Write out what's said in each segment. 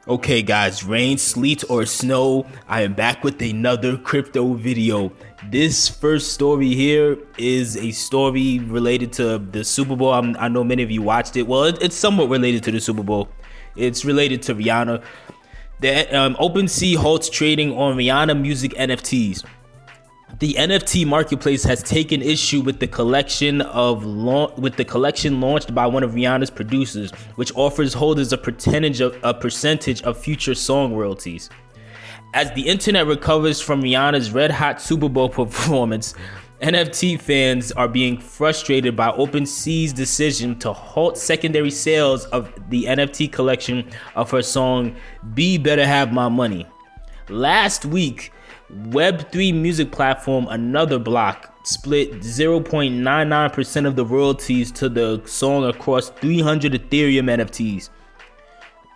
Okay guys, rain, sleet, or snow, I am back with another crypto video. This first story here is a story related to the Super Bowl. I know many of you watched it. Well, it's somewhat related to the Super Bowl. It's related to Rihanna. The OpenSea halts trading on Rihanna music NFTs. The NFT marketplace has taken issue with the collection launched by one of Rihanna's producers, which offers holders a percentage of future song royalties. As the internet recovers from Rihanna's red-hot Super Bowl performance, NFT fans are being frustrated by OpenSea's decision to halt secondary sales of the NFT collection of her song "Be Better Have My Money." Last week, Web3 music platform Another Block split 0.99% of the royalties to the song across 300 Ethereum NFTs.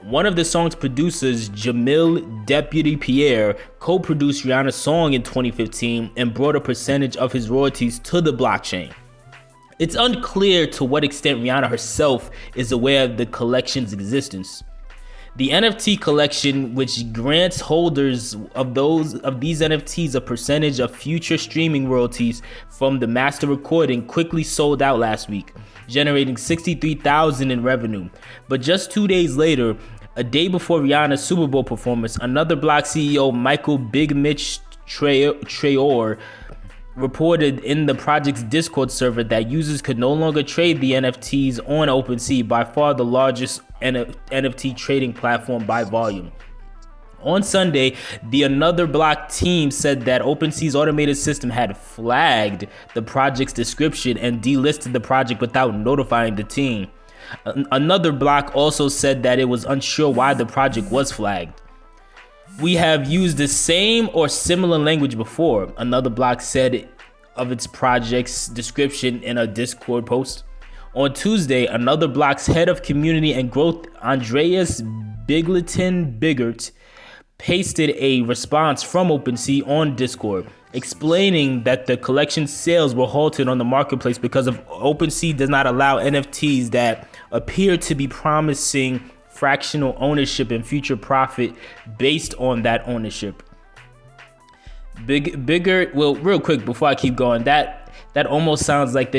One of the song's producers, Jamil Deputy Pierre, co-produced Rihanna's song in 2015 and brought a percentage of his royalties to the blockchain. It's unclear to what extent Rihanna herself is aware of the collection's existence. The NFT collection, which grants holders of these NFTs a percentage of future streaming royalties from the master recording, quickly sold out last week, generating $63,000 in revenue. But just 2 days later, a day before Rihanna's Super Bowl performance, Another Block CEO Michael Big Mitch Traore reported in the project's Discord server that users could no longer trade the NFTs on OpenSea, by far the largest NFT trading platform by volume. On Sunday, the Another Block team said that OpenSea's automated system had flagged the project's description and delisted the project without notifying the team. Another Block also said that it was unsure why the project was flagged. "We have used the same or similar language before," Another Block said of its project's description in a Discord post. On Tuesday, Another Block's head of community and growth, Andreas Biglerton-Bigert, pasted a response from OpenSea on Discord, explaining that the collection sales were halted on the marketplace because of OpenSea does not allow NFTs that appear to be promising fractional ownership and future profit based on that ownership. Bigger, well, real quick before I keep going, that almost sounds like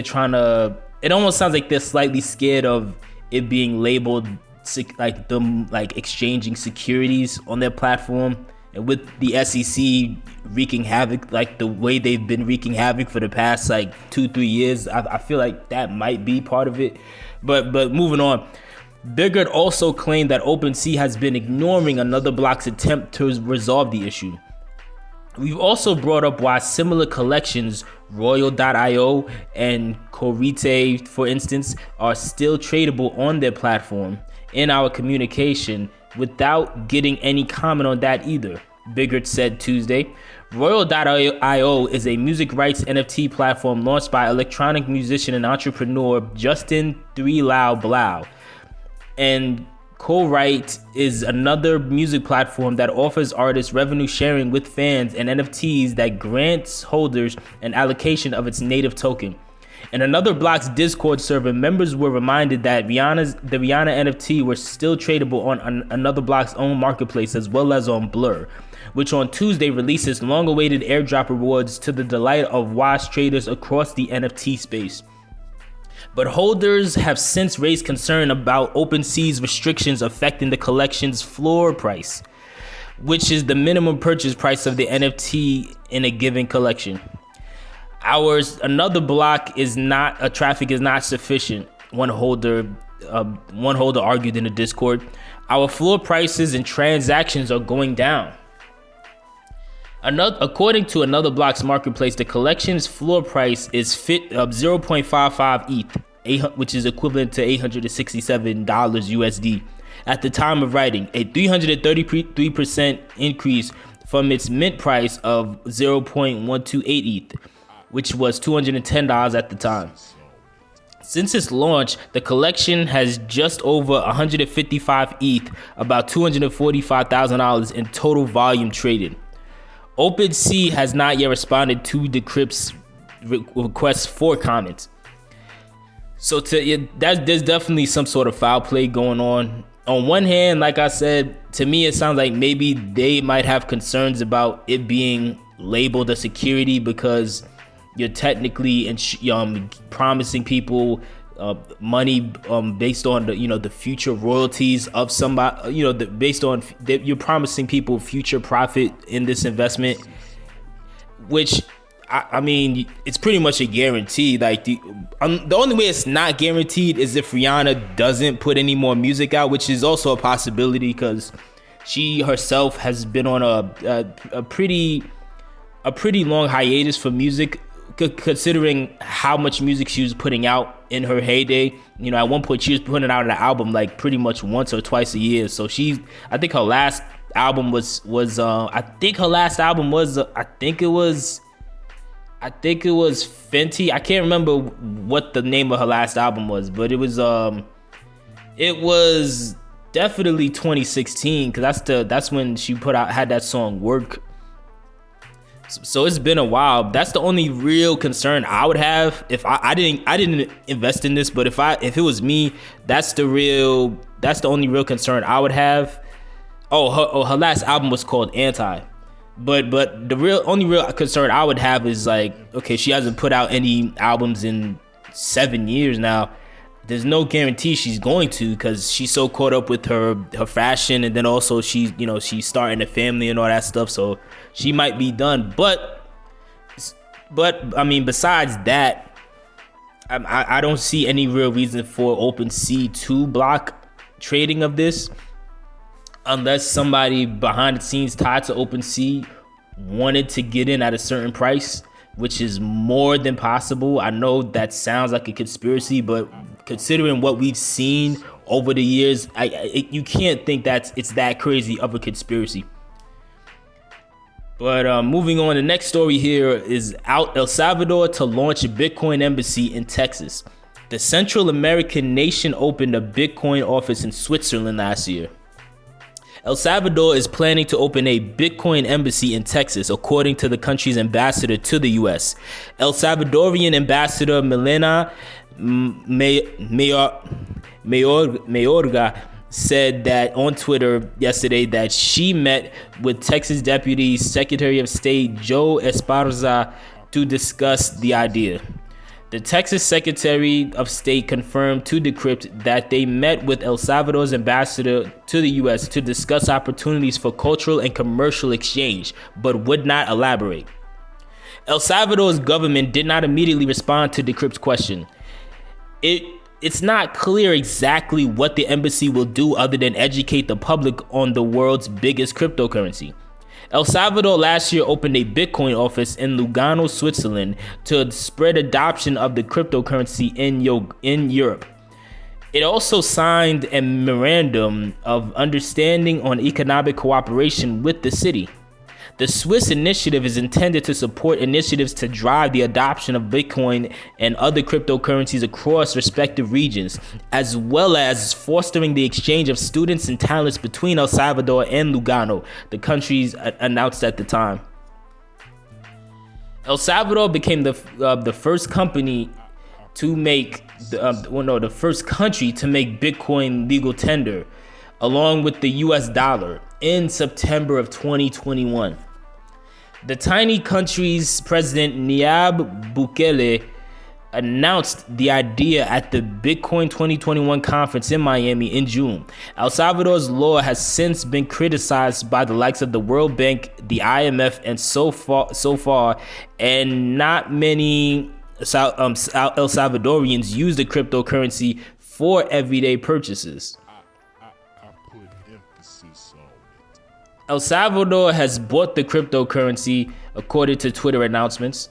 it almost sounds like they're slightly scared of it being labeled like them exchanging securities on their platform, and with the SEC wreaking havoc like the way they've been wreaking havoc for the past 2-3 years, I feel like that might be part of it. But moving on, Bigard also claimed that OpenSea has been ignoring Another Block's attempt to resolve the issue. We've also brought up why similar collections, Royal.io and Corite, for instance, are still tradable on their platform in our communication without getting any comment on that either, Bigard said Tuesday. Royal.io is a music rights NFT platform launched by electronic musician and entrepreneur Justin 3Lau Blau. And Co-Write is another music platform that offers artists revenue sharing with fans and NFTs that grants holders an allocation of its native token. In Another Block's Discord server, members were reminded that the Rihanna NFT were still tradable on Another Block's own marketplace as well as on Blur, which on Tuesday releases long-awaited airdrop rewards to the delight of washed traders across the NFT space. But holders have since raised concern about OpenSea's restrictions affecting the collection's floor price, which is the minimum purchase price of the NFT in a given collection. Another Block traffic is not sufficient, one holder argued in the Discord. Our floor prices and transactions are going down. According to Another Block's marketplace, the collection's floor price is 0.55 ETH, which is equivalent to $867 USD at the time of writing, a 333% increase from its mint price of 0.128 ETH, which was $210 at the time. Since its launch, the collection has just over 155 ETH, about $245,000 in total volume traded. OpenSea has not yet responded to Decrypt's request for comments. So there's definitely some sort of foul play going on on one hand, like I said, to me it sounds like maybe they might have concerns about it being labeled a security because you're technically promising people money based on the future royalties of somebody, based on you're promising people future profit in this investment, which I mean, it's pretty much a guarantee. Like the only way it's not guaranteed is if Rihanna doesn't put any more music out, which is also a possibility because she herself has been on a pretty long hiatus for music, considering how much music she was putting out in her heyday. At one point she was putting out an album like pretty much once or twice a year. So I think her last album was Fenty. I can't remember what the name of her last album was, but it was definitely 2016 because that's when she had that song Work. So it's been a while. That's the only real concern I would have if I didn't invest in this, but if it was me, that's the only real concern I would have. Her last album was called Anti. But the only real concern I would have is like, okay, she hasn't put out any albums in 7 years now. There's no guarantee she's going to, because she's so caught up with her fashion, and then also she's starting a family and all that stuff, so she might be done. But I mean, besides that, I don't see any real reason for OpenSea to block trading of this, unless somebody behind the scenes tied to OpenSea wanted to get in at a certain price, which is more than possible. I know that sounds like a conspiracy, but considering what we've seen over the years, you can't think it's that crazy of a conspiracy. But moving on, the next story here is El Salvador to launch a Bitcoin embassy in Texas. The Central American nation opened a Bitcoin office in Switzerland last year. El Salvador is planning to open a Bitcoin embassy in Texas, according to the country's ambassador to the U.S. El Salvadorian ambassador Milena Mayorga said that on Twitter yesterday that she met with Texas Deputy Secretary of State Joe Esparza to discuss the idea. The Texas Secretary of State confirmed to Decrypt that they met with El Salvador's ambassador to the U.S. to discuss opportunities for cultural and commercial exchange, but would not elaborate. El Salvador's government did not immediately respond to Decrypt's question. It's not clear exactly what the embassy will do other than educate the public on the world's biggest cryptocurrency. El Salvador last year opened a Bitcoin office in Lugano, Switzerland, to spread adoption of the cryptocurrency in Europe. It also signed a memorandum of understanding on economic cooperation with the city. The Swiss initiative is intended to support initiatives to drive the adoption of Bitcoin and other cryptocurrencies across respective regions, as well as fostering the exchange of students and talents between El Salvador and Lugano, the countries announced at the time. El Salvador became the first company to make the first country to make Bitcoin legal tender, along with the US dollar, in September of 2021. The tiny country's president Nayib Bukele announced the idea at the Bitcoin 2021 conference in Miami in June. El Salvador's law has since been criticized by the likes of the World Bank, the IMF, and so far, and not many El Salvadorians use the cryptocurrency for everyday purchases. El Salvador has bought the cryptocurrency, according to Twitter announcements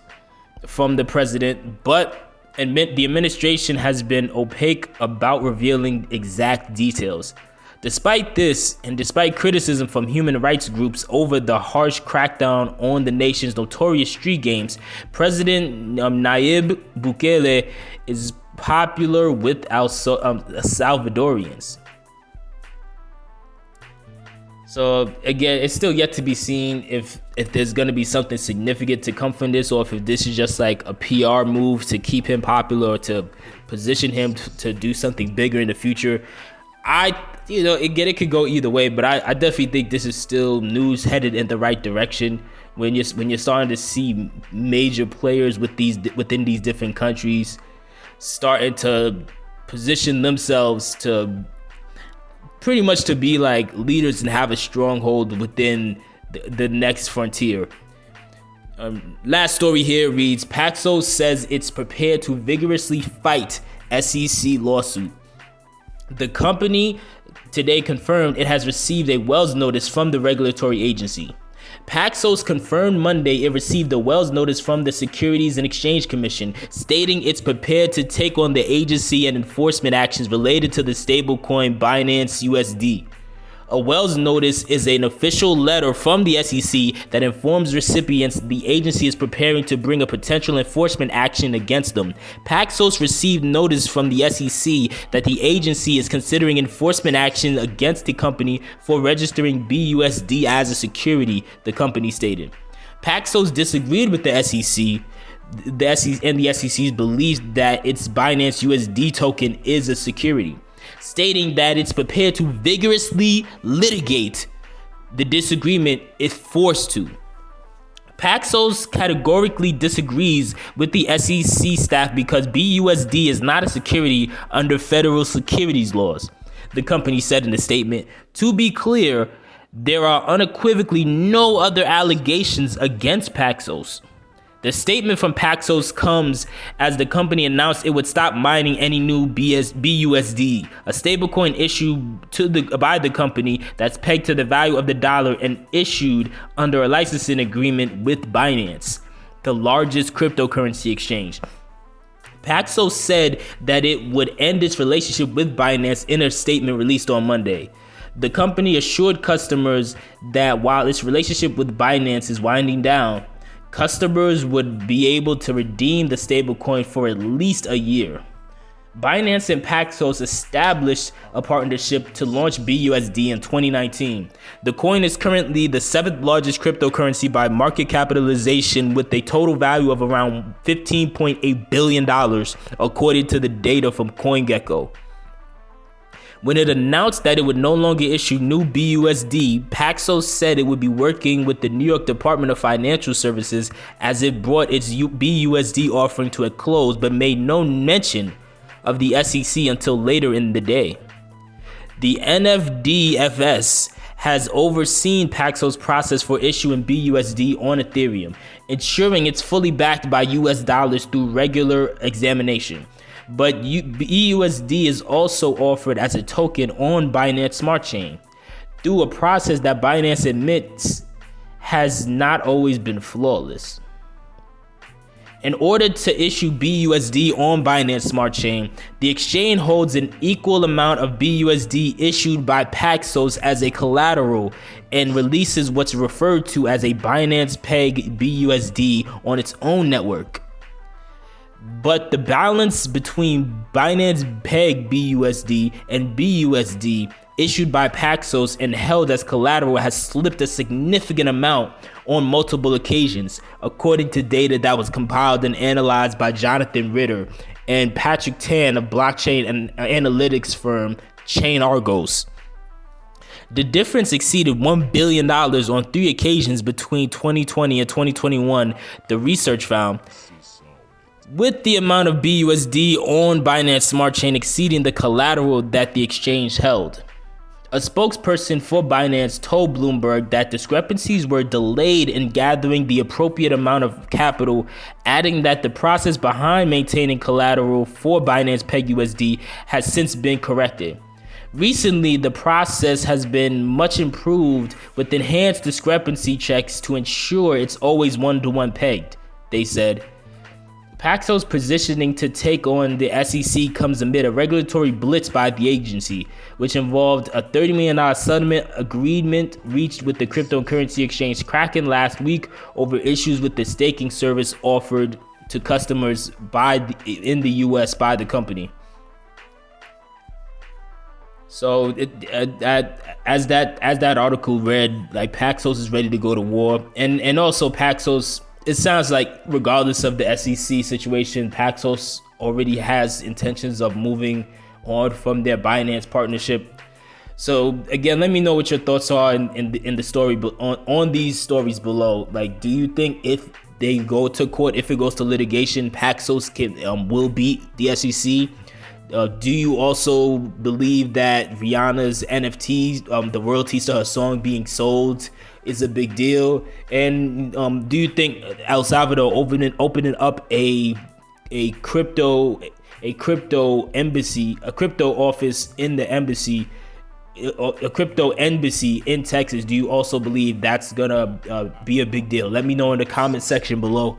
from the president, but the administration has been opaque about revealing exact details. Despite this, and despite criticism from human rights groups over the harsh crackdown on the nation's notorious street games, President Nayib Bukele is popular with Salvadorians. So again, it's still yet to be seen if there's going to be something significant to come from this, or if this is just like a PR move to keep him popular or to position him to do something bigger in the future. it could go either way, but I definitely think this is still news headed in the right direction. When you're starting to see major players within these different countries starting to position themselves to pretty much to be like leaders and have a stronghold within the next frontier. Last story here reads, Paxos says it's prepared to vigorously fight SEC lawsuit. The company today confirmed it has received a Wells notice from the regulatory agency. Paxos confirmed Monday it received a Wells notice from the Securities and Exchange Commission, stating it's prepared to take on the agency and enforcement actions related to the stablecoin Binance USD. A Wells notice is an official letter from the SEC that informs recipients the agency is preparing to bring a potential enforcement action against them. Paxos received notice from the SEC that the agency is considering enforcement action against the company for registering BUSD as a security, the company stated. Paxos disagreed with the SEC. The SEC and the SEC's belief that its Binance USD token is a security, stating that it's prepared to vigorously litigate the disagreement if forced to. Paxos categorically disagrees with the SEC staff because BUSD is not a security under federal securities laws, the company said in a statement. To be clear, there are unequivocally no other allegations against Paxos. The statement from Paxos comes as the company announced it would stop mining any new BUSD, a stablecoin issued by the company that's pegged to the value of the dollar and issued under a licensing agreement with Binance, the largest cryptocurrency exchange. Paxos said that it would end its relationship with Binance in a statement released on Monday. The company assured customers that while its relationship with Binance is winding down, customers would be able to redeem the stablecoin for at least a year. Binance and Paxos established a partnership to launch BUSD in 2019. The coin is currently the 7th largest cryptocurrency by market capitalization, with a total value of around $15.8 billion, according to the data from CoinGecko. When it announced that it would no longer issue new BUSD, Paxos said it would be working with the New York Department of Financial Services as it brought its BUSD offering to a close, but made no mention of the SEC until later in the day. The NFDFS has overseen Paxos' process for issuing BUSD on Ethereum, ensuring it's fully backed by US dollars through regular examination. But BUSD is also offered as a token on Binance Smart Chain through a process that Binance admits has not always been flawless. In order to issue BUSD on Binance Smart Chain, the exchange holds an equal amount of BUSD issued by Paxos as a collateral and releases what's referred to as a Binance Peg BUSD on its own network. But the balance between Binance Peg BUSD and BUSD issued by Paxos and held as collateral has slipped a significant amount on multiple occasions, according to data that was compiled and analyzed by Jonathan Ritter and Patrick Tan of blockchain and analytics firm Chain Argos. The difference exceeded $1 billion on 3 occasions between 2020 and 2021, the research found, with the amount of BUSD on Binance Smart Chain exceeding the collateral that the exchange held. A spokesperson for Binance told Bloomberg that discrepancies were delayed in gathering the appropriate amount of capital, adding that the process behind maintaining collateral for Binance Peg USD has since been corrected. Recently, the process has been much improved with enhanced discrepancy checks to ensure it's always one-to-one pegged, they said. Paxos' positioning to take on the SEC comes amid a regulatory blitz by the agency, which involved a $30 million settlement agreement reached with the cryptocurrency exchange Kraken last week over issues with the staking service offered to customers in the US by the company. So as that article read, like, Paxos is ready to go to war, and also Paxos, it sounds like regardless of the SEC situation, Paxos already has intentions of moving on from their Binance partnership. So again, let me know what your thoughts are in the story, but on these stories below. Like, do you think if they go to court, if it goes to litigation, Paxos will beat the SEC? Do you also believe that Rihanna's NFTs, the royalties to her song being sold, is a big deal? And do you think El Salvador opening up a crypto embassy, a crypto office in the embassy, a crypto embassy in Texas, do you also believe that's gonna be a big deal? Let me know in the comment section below.